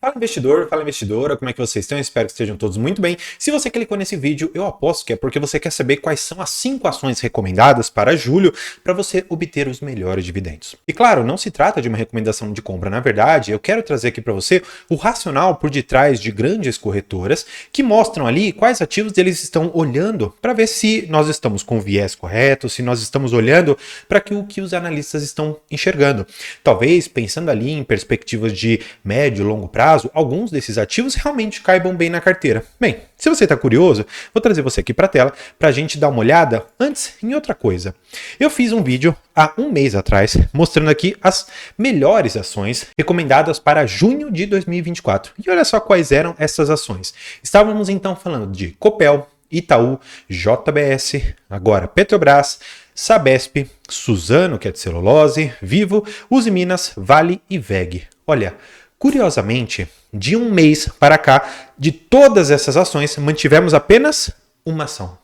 Fala investidor, fala investidora, como é que vocês estão? Espero que estejam todos muito bem. Se você clicou nesse vídeo, eu aposto que é porque você quer saber quais são as 5 ações recomendadas para julho para você obter os melhores dividendos. E claro, não se trata de uma recomendação de compra, na verdade, eu quero trazer aqui para você o racional por detrás de grandes corretoras que mostram ali quais ativos eles estão olhando para ver se nós estamos com o viés correto, se nós estamos olhando para o que os analistas estão enxergando. Talvez pensando ali em perspectivas de médio e longo prazo, alguns desses ativos realmente caibam bem na carteira. Bem, se você está curioso, vou trazer você aqui para a tela para a gente dar uma olhada antes em outra coisa. Eu fiz um vídeo há um mês atrás mostrando aqui as melhores ações recomendadas para junho de 2024. E olha só quais eram essas ações. Estávamos então falando de Copel, Itaú, JBS, agora Petrobras, Sabesp, Suzano, que é de celulose, Vivo, Usiminas, Vale e WEG. Olha, curiosamente, de um mês para cá, de todas essas ações, mantivemos apenas uma ação.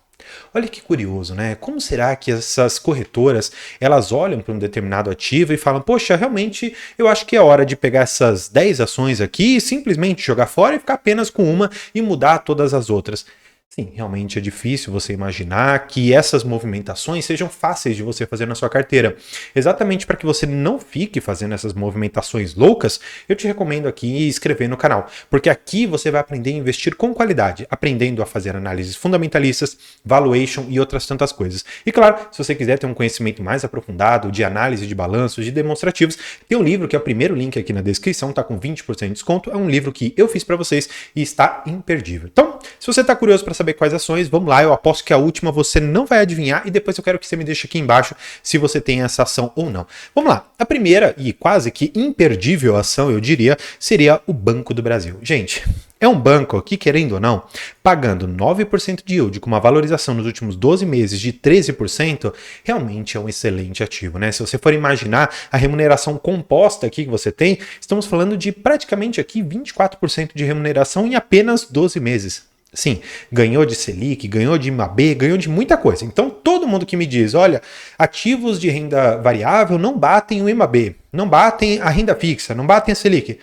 Olha que curioso, né? Como será que essas corretoras, elas olham para um determinado ativo e falam, poxa, realmente eu acho que é hora de pegar essas 10 ações aqui e simplesmente jogar fora e ficar apenas com uma e mudar todas as outras. Sim, realmente é difícil você imaginar que essas movimentações sejam fáceis de você fazer na sua carteira. Exatamente para que você não fique fazendo essas movimentações loucas, eu te recomendo aqui inscrever no canal, porque aqui você vai aprender a investir com qualidade, aprendendo a fazer análises fundamentalistas, valuation e outras tantas coisas. E claro, se você quiser ter um conhecimento mais aprofundado de análise de balanços, de demonstrativos, tem um livro que é o primeiro link aqui na descrição, tá com 20% de desconto, é um livro que eu fiz para vocês e está imperdível. Então, se você está curioso para saber quais ações, vamos lá, eu aposto que a última você não vai adivinhar e depois eu quero que você me deixe aqui embaixo se você tem essa ação ou não. Vamos lá, a primeira e quase que imperdível ação, eu diria, seria o Banco do Brasil. Gente, é um banco que, querendo ou não, pagando 9% de yield com uma valorização nos últimos 12 meses de 13%, realmente é um excelente ativo, né? Se você for imaginar a remuneração composta aqui que você tem, estamos falando de praticamente aqui 24% de remuneração em apenas 12 meses. Sim, ganhou de Selic, ganhou de IMAB, ganhou de muita coisa. Então, todo mundo que me diz, olha, ativos de renda variável não batem o IMAB, não batem a renda fixa, não batem a Selic.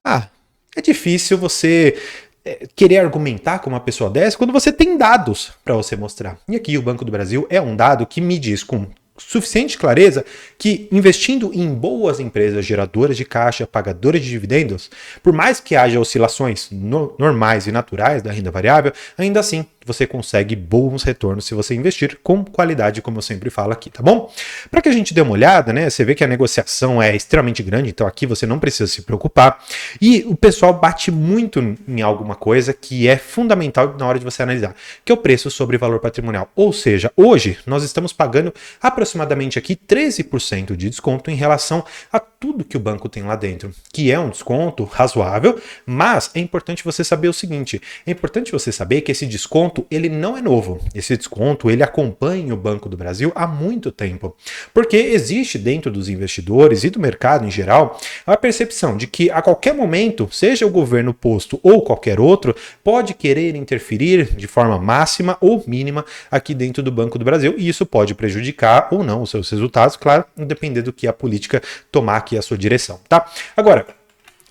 É difícil você querer argumentar com uma pessoa dessa quando você tem dados para você mostrar. E aqui o Banco do Brasil é um dado que me diz com suficiente clareza que investindo em boas empresas geradoras de caixa, pagadoras de dividendos, por mais que haja oscilações normais e naturais da renda variável, ainda assim você consegue bons retornos se você investir com qualidade, como eu sempre falo aqui, tá bom? Para que a gente dê uma olhada, né? Você vê que a negociação é extremamente grande, então aqui você não precisa se preocupar. E o pessoal bate muito em alguma coisa que é fundamental na hora de você analisar, que é o preço sobre valor patrimonial. Ou seja, hoje nós estamos pagando aproximadamente aqui 13% de desconto em relação a tudo que o banco tem lá dentro, que é um desconto razoável, mas é importante você saber o seguinte, é importante você saber que esse desconto ele não é novo. Esse desconto ele acompanha o Banco do Brasil há muito tempo, porque existe dentro dos investidores e do mercado em geral a percepção de que a qualquer momento, seja o governo posto ou qualquer outro, pode querer interferir de forma máxima ou mínima aqui dentro do Banco do Brasil e isso pode prejudicar ou não os seus resultados, claro, dependendo do que a política tomar aqui a sua direção, tá? Agora,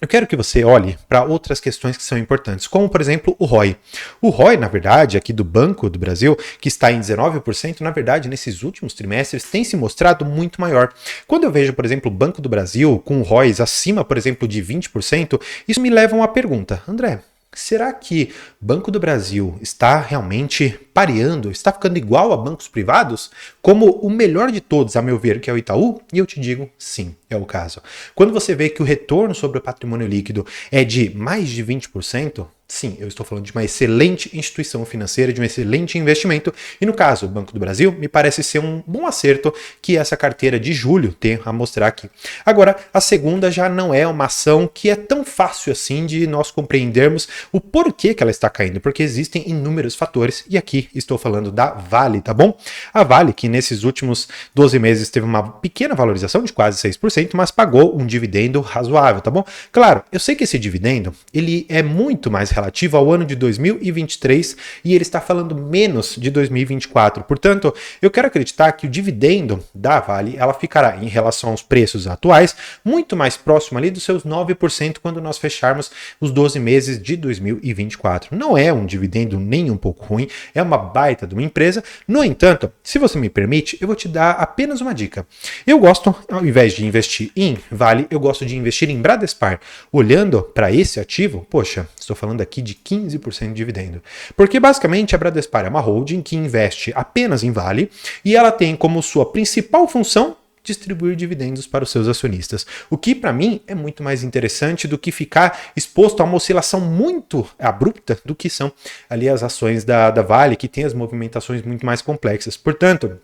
eu quero que você olhe para outras questões que são importantes, como, por exemplo, o ROI. O ROI, na verdade, aqui do Banco do Brasil, que está em 19%, na verdade, nesses últimos trimestres, tem se mostrado muito maior. Quando eu vejo, por exemplo, o Banco do Brasil com ROIs acima, por exemplo, de 20%, isso me leva a uma pergunta. André, será que Banco do Brasil está realmente pareando, está ficando igual a bancos privados? Como o melhor de todos, a meu ver, que é o Itaú? E eu te digo, sim, é o caso. Quando você vê que o retorno sobre o patrimônio líquido é de mais de 20%, sim, eu estou falando de uma excelente instituição financeira, de um excelente investimento, e no caso, o Banco do Brasil, me parece ser um bom acerto que essa carteira de julho tem a mostrar aqui. Agora, a segunda já não é uma ação que é tão fácil assim de nós compreendermos o porquê que ela está caindo, porque existem inúmeros fatores, e aqui estou falando da Vale, tá bom? A Vale, que nesses últimos 12 meses teve uma pequena valorização de quase 6%, 1%, mas pagou um dividendo razoável, tá bom? Claro, eu sei que esse dividendo, ele é muito mais relativo ao ano de 2023 e ele está falando menos de 2024. Portanto, eu quero acreditar que o dividendo da Vale, ela ficará em relação aos preços atuais, muito mais próximo ali dos seus 9% quando nós fecharmos os 12 meses de 2024. Não é um dividendo nem um pouco ruim, é uma baita de uma empresa. No entanto, se você me permite, eu vou te dar apenas uma dica. Eu gosto, ao invés de investir em Vale, eu gosto de investir em Bradespar. Olhando para esse ativo, poxa, estou falando aqui de 15% de dividendo. Porque basicamente a Bradespar é uma holding que investe apenas em Vale e ela tem como sua principal função distribuir dividendos para os seus acionistas. O que, para mim, é muito mais interessante do que ficar exposto a uma oscilação muito abrupta do que são ali as ações da Vale, que tem as movimentações muito mais complexas. Portanto,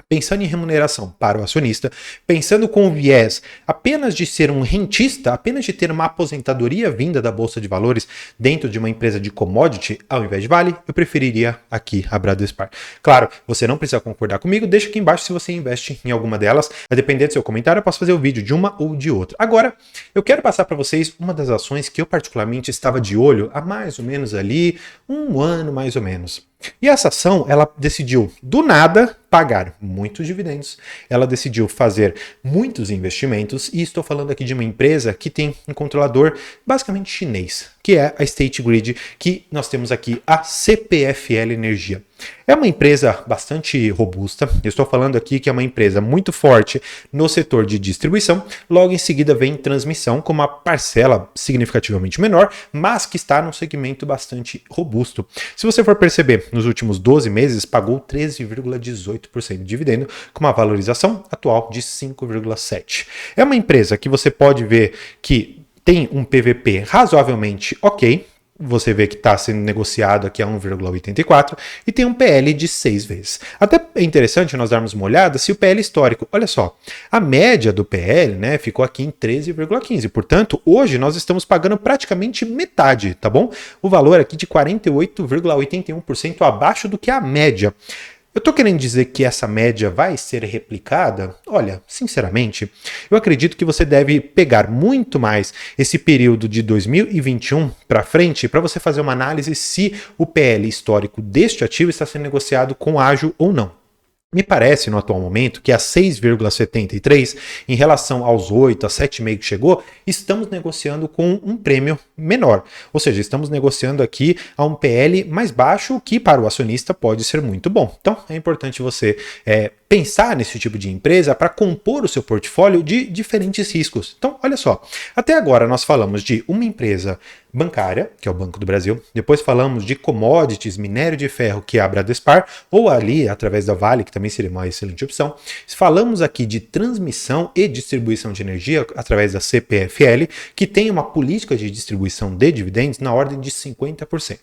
pensando em remuneração para o acionista, pensando com o viés apenas de ser um rentista, apenas de ter uma aposentadoria vinda da Bolsa de Valores dentro de uma empresa de commodity, ao invés de Vale, eu preferiria aqui a Bradespar. Claro, você não precisa concordar comigo, deixa aqui embaixo se você investe em alguma delas, a depender do seu comentário, eu posso fazer o vídeo de uma ou de outra. Agora, eu quero passar para vocês uma das ações que eu particularmente estava de olho há mais ou menos ali, um ano mais ou menos. E essa ação, ela decidiu do nada pagar muitos dividendos, ela decidiu fazer muitos investimentos e estou falando aqui de uma empresa que tem um controlador basicamente chinês, que é a State Grid, que nós temos aqui a CPFL Energia. É uma empresa bastante robusta, eu estou falando aqui que é uma empresa muito forte no setor de distribuição, logo em seguida vem transmissão com uma parcela significativamente menor, mas que está num segmento bastante robusto. Se você for perceber, nos últimos 12 meses pagou 13,18% de dividendo, com uma valorização atual de 5,7%. É uma empresa que você pode ver que tem um PVP razoavelmente ok, você vê que está sendo negociado aqui a 1,84 e tem um PL de 6 vezes. Até é interessante nós darmos uma olhada se o PL histórico, olha só, a média do PL, né, ficou aqui em 13,15. Portanto, hoje nós estamos pagando praticamente metade, tá bom? O valor aqui de 48,81% abaixo do que a média. Eu estou querendo dizer que essa média vai ser replicada? Olha, sinceramente, eu acredito que você deve pegar muito mais esse período de 2021 para frente para você fazer uma análise se o PL histórico deste ativo está sendo negociado com ágio ou não. Me parece, no atual momento, que a 6,73, em relação aos 8, a 7,5 que chegou, estamos negociando com um prêmio menor. Ou seja, estamos negociando aqui a um PL mais baixo, o que para o acionista pode ser muito bom. Então, é importante você pensar nesse tipo de empresa para compor o seu portfólio de diferentes riscos. Então, olha só, até agora nós falamos de uma empresa bancária, que é o Banco do Brasil, depois falamos de commodities, minério de ferro, que é a Bradespar, ou ali, através da Vale, que também seria uma excelente opção. Falamos aqui de transmissão e distribuição de energia, através da CPFL, que tem uma política de distribuição de dividendos na ordem de 50%.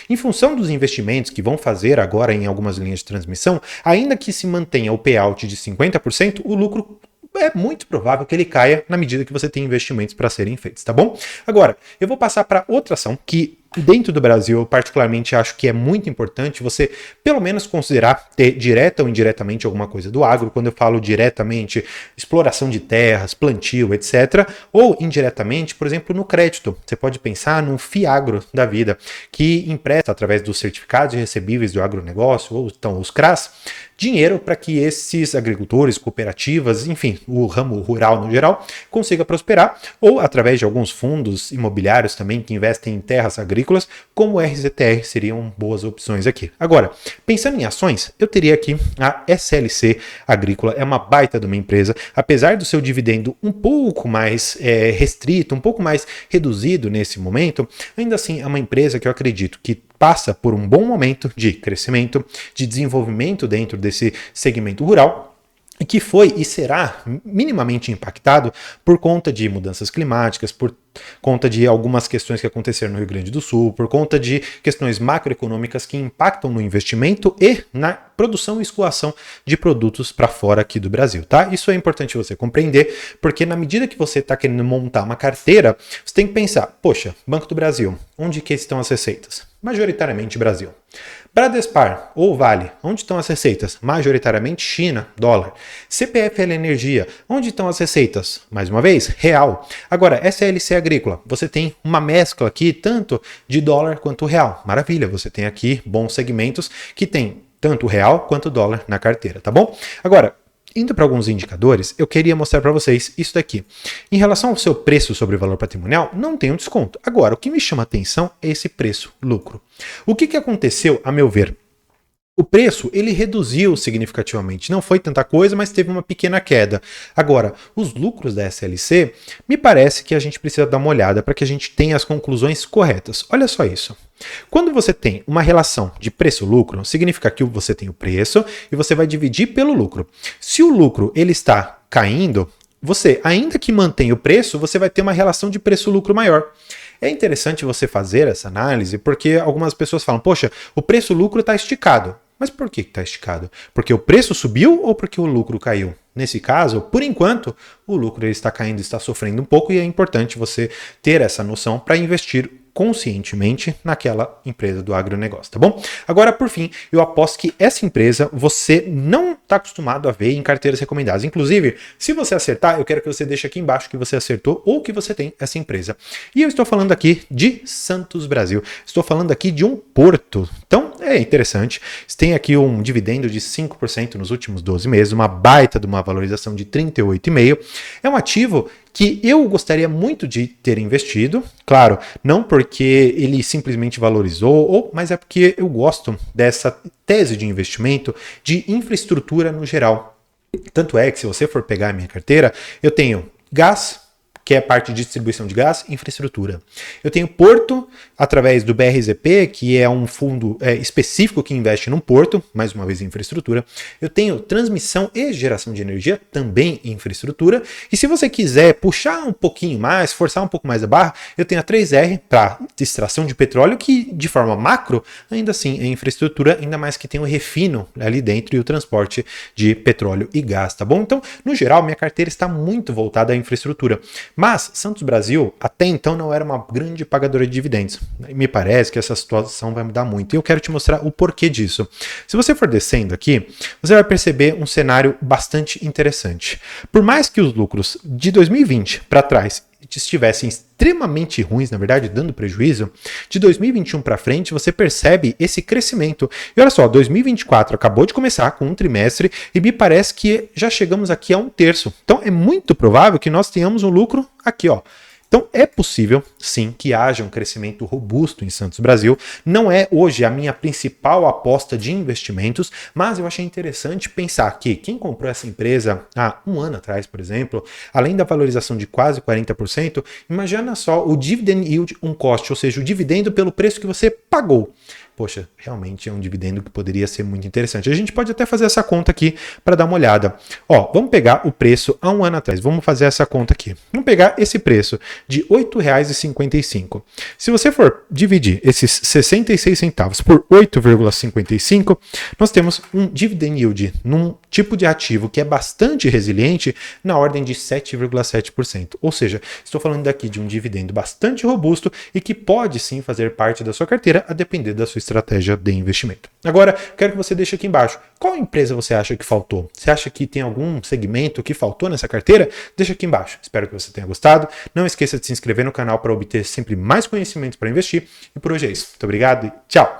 Em função dos investimentos que vão fazer agora em algumas linhas de transmissão, ainda que se mantenha o payout de 50%, o lucro é muito provável que ele caia na medida que você tem investimentos para serem feitos, tá bom? Agora, eu vou passar para outra ação que dentro do Brasil eu particularmente acho que é muito importante você pelo menos considerar ter direta ou indiretamente alguma coisa do agro. Quando eu falo diretamente, exploração de terras, plantio, etc. Ou indiretamente, por exemplo, no crédito. Você pode pensar no FIAGRO da vida, que empresta através dos certificados recebíveis do agronegócio, ou então os CRAs, dinheiro para que esses agricultores, cooperativas, enfim, o ramo rural no geral, consiga prosperar, ou através de alguns fundos imobiliários também que investem em terras agrícolas, como o RZTR seriam boas opções aqui. Agora, pensando em ações, eu teria aqui a SLC Agrícola, é uma baita de uma empresa, apesar do seu dividendo um pouco mais restrito, um pouco mais reduzido nesse momento, ainda assim é uma empresa que eu acredito que passa por um bom momento de crescimento, de desenvolvimento dentro desse segmento rural, que foi e será minimamente impactado por conta de mudanças climáticas, por conta de algumas questões que aconteceram no Rio Grande do Sul, por conta de questões macroeconômicas que impactam no investimento e na produção e escoação de produtos para fora aqui do Brasil, tá? Isso é importante você compreender, porque na medida que você está querendo montar uma carteira, você tem que pensar, poxa, Banco do Brasil, onde que estão as receitas? Majoritariamente Brasil. Bradespar ou Vale, onde estão as receitas? Majoritariamente China, dólar. CPFL Energia, onde estão as receitas? Mais uma vez, real. Agora, SLC Agrícola, você tem uma mescla aqui tanto de dólar quanto real. Maravilha, você tem aqui bons segmentos que tem tanto real quanto dólar na carteira, tá bom? Agora, indo para alguns indicadores, eu queria mostrar para vocês isso daqui. Em relação ao seu preço sobre o valor patrimonial, não tem um desconto. Agora, o que me chama a atenção é esse preço-lucro. O que aconteceu, a meu ver? O preço, ele reduziu significativamente. Não foi tanta coisa, mas teve uma pequena queda. Agora, os lucros da SLC, me parece que a gente precisa dar uma olhada para que a gente tenha as conclusões corretas. Olha só isso. Quando você tem uma relação de preço-lucro, significa que você tem o preço e você vai dividir pelo lucro. Se o lucro ele está caindo, você, ainda que mantenha o preço, você vai ter uma relação de preço-lucro maior. É interessante você fazer essa análise porque algumas pessoas falam, poxa, o preço-lucro está esticado. Mas por que está esticado? Porque o preço subiu ou porque o lucro caiu? Nesse caso, por enquanto, o lucro ele está caindo, está sofrendo um pouco e é importante você ter essa noção para investir conscientemente naquela empresa do agronegócio, tá bom? Agora, por fim, eu aposto que essa empresa você não está acostumado a ver em carteiras recomendadas. Inclusive, se você acertar, eu quero que você deixe aqui embaixo que você acertou ou que você tem essa empresa. E eu estou falando aqui de Santos Brasil. Estou falando aqui de um porto. Então, é interessante. Tem aqui um dividendo de 5% nos últimos 12 meses, uma baita de uma valorização de 38,5%. É um ativo que eu gostaria muito de ter investido, claro, não porque ele simplesmente valorizou, mas é porque eu gosto dessa tese de investimento de infraestrutura no geral. Tanto é que se você for pegar a minha carteira, eu tenho gás, que é parte de distribuição de gás, infraestrutura. Eu tenho porto, através do BRZP, que é um fundo específico que investe num porto, mais uma vez em infraestrutura. Eu tenho transmissão e geração de energia, também em infraestrutura. E se você quiser puxar um pouquinho mais, forçar um pouco mais a barra, eu tenho a 3R para extração de petróleo, que de forma macro, ainda assim é infraestrutura, ainda mais que tem o refino ali dentro e o transporte de petróleo e gás, tá bom? Então, no geral, minha carteira está muito voltada à infraestrutura. Mas Santos Brasil até então não era uma grande pagadora de dividendos. Me parece que essa situação vai mudar muito. E eu quero te mostrar o porquê disso. Se você for descendo aqui, você vai perceber um cenário bastante interessante. Por mais que os lucros de 2020 para trás estivessem extremamente ruins, na verdade, dando prejuízo, de 2021 para frente você percebe esse crescimento. E olha só, 2024 acabou de começar com um trimestre e me parece que já chegamos aqui a um terço. Então é muito provável que nós tenhamos um lucro aqui, ó. Então é possível, sim, que haja um crescimento robusto em Santos Brasil. Não é hoje a minha principal aposta de investimentos, mas eu achei interessante pensar que quem comprou essa empresa há um ano atrás, por exemplo, além da valorização de quase 40%, imagina só o dividend yield on cost, ou seja, o dividendo pelo preço que você pagou. Poxa, realmente é um dividendo que poderia ser muito interessante. A gente pode até fazer essa conta aqui para dar uma olhada. Ó, vamos pegar o preço há um ano atrás. Vamos fazer essa conta aqui. Vamos pegar esse preço de R$ 8,55. Se você for dividir esses 66 centavos por 8,55, nós temos um dividend yield num tipo de ativo que é bastante resiliente na ordem de 7,7%. Ou seja, estou falando daqui de um dividendo bastante robusto e que pode sim fazer parte da sua carteira a depender da sua estratégia de investimento. Agora, quero que você deixe aqui embaixo. Qual empresa você acha que faltou? Você acha que tem algum segmento que faltou nessa carteira? Deixa aqui embaixo. Espero que você tenha gostado. Não esqueça de se inscrever no canal para obter sempre mais conhecimentos para investir. E por hoje é isso. Muito obrigado e tchau!